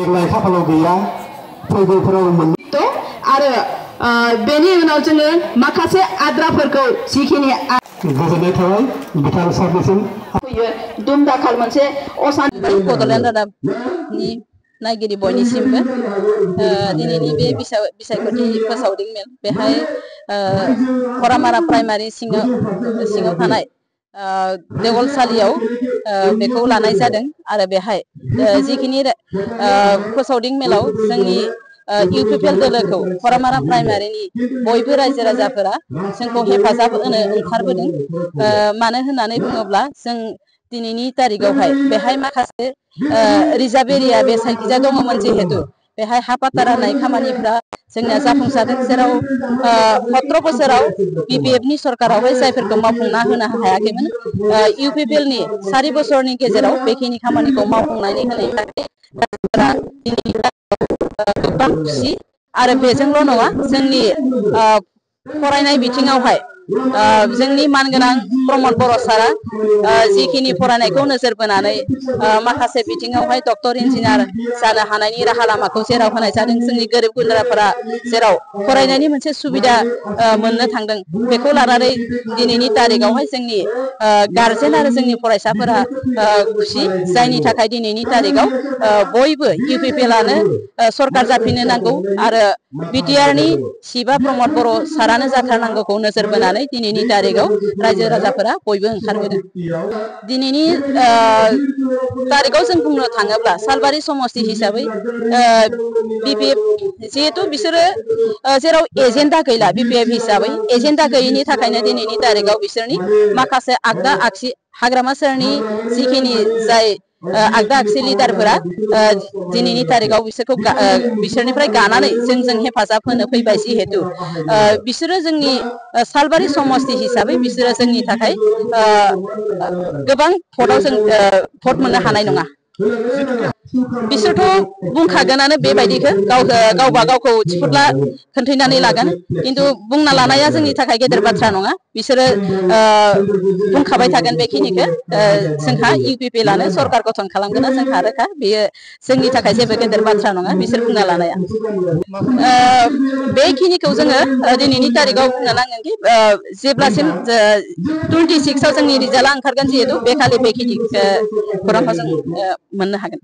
देग्लाय खाफालाव गैया फैगौफोराव मोन तो आरो बेनि उनाव जोङो माखासे आद्राफोरखौ जिखिनि गोजोननाय थाबाय बिथां सारनिसिम फैयो दुमदाखाल मोनसे असान्ति बड'लेण्ड रादाबनि नायगिरि बयनिसिमबो दिनैनि बे बिसायख'थि फोसावदिं मेल बेहाय खरामारा प्राइमारि सिङाव थानाय देवलसालियाव बेखौ लानाय जादों आरो बेहाय जिखिनि फोसावदिं मेलाव जोंनि इउपिपिएल दोलोखौ खरामारा प्राइमारिनि बयबो रायजो राजाफोरा जोंखौ हेफाजाब होनो ओंखारबोदों मानो होननानै बुङोब्ला जों दिनैनि तारिखावहाय बेहाय माखासे रिजार्भ एरिया बे साइडखिजा दङमोन जिहेतु बेहाय हा पाट्टा राननाय खामानिफ्रा जोंनिया जाफुंसारदों जेराव 17 बोसोराव बिपिएफनि सरकारावहाय जायफोरखौ मावफुंना होनो हायाखैमोन इउपिपिएलनि 4 बोसोरनि गेजेराव बेखिनि खामानिखौ मावफुंनानै होनायनि थाखाय गोबां खुसि आरो बेजोंल' नङा जोंनि फरायनाय बिथिङावहाय जोंनि मानगोनां प्रमद बर' सारा जिखिनि फरायनायखौ नोजोर बोनानै माखासे बिथिङावहाय डक्टर इन्जिनियार जानो हानायनि राहा लामाखौ जेराव होनाय जादों जोंनि गोरिब गुन्द्राफोरा जेराव फरायनायनि मोनसे सुबिदा मोननो थांदों बेखौ लानानै दिनैनि तारिखावहाय जोंनि गार्जेन आरो जोंनि फरायसाफोरा खुसि जायनि थाखाय दिनैनि तारिखाव बयबो इउपिपिएलआनो सरकार जाफिननो नांगौ आरो बिटिआरनि सिबा प्रमद बर' सारानो जाथारनांगौखौ नोजोर बोनानै दिनैनि तारिखाव रायजो राजाफोरा बयबो ओंखारबोदों दिनैनि तारिखाव जों बुंनो थाङोब्ला सालबारि समस्ति हिसाबै बिपिएफ जिहेतु बिसोरो जेराव एजेन्डा गैला बिपिएफ हिसाबै एजेन्डा गैयिनि थाखायनो दिनैनि तारिखाव बिसोरनि माखासे आगदा आगसि हाग्रामा सेरनि जिखिनि जाय आगदा आगसि लिडारफोरा दिनैनि तारिखाव बिसोरखौ बिसोरनिफ्राय गानानै जोंजों हेफाजाब होनो फैबाय जिहेतु बिसोरो जोंनि सालबारि समस्ति हिसाबै बिसोरो जोंनि थाखाय गोबां भटआव जों भट मोननो हानाय नङा बिसोरथ' बुंखागोनानो बेबायदिखौ गावबा गावखौ थिफुदला खोन्थैनानै लागोन खिन्थु बुंना लानाया जोंनि थाखाय गेदेर बाथ्रा नङा बिसोरो बुंखाबाय थागोन बेखिनिखौ जोंहा इउपिपिएलआनो सरकार गठन खालामगोन जोंहा रोखा बेयो जोंनि थाखाय जेबो गेदेर बाथ्रा नङा बिसोर बुंना लानाया बेखिनिखौ जोङो दिनैनि तारिखाव बुंनो नांगोन कि जेब्लासिम 26 आव जोंनि रिजाल्टआ ओंखारगोन जिहेतु बे खालि बेखिनि खौरांखौ जों मोननो हागोन।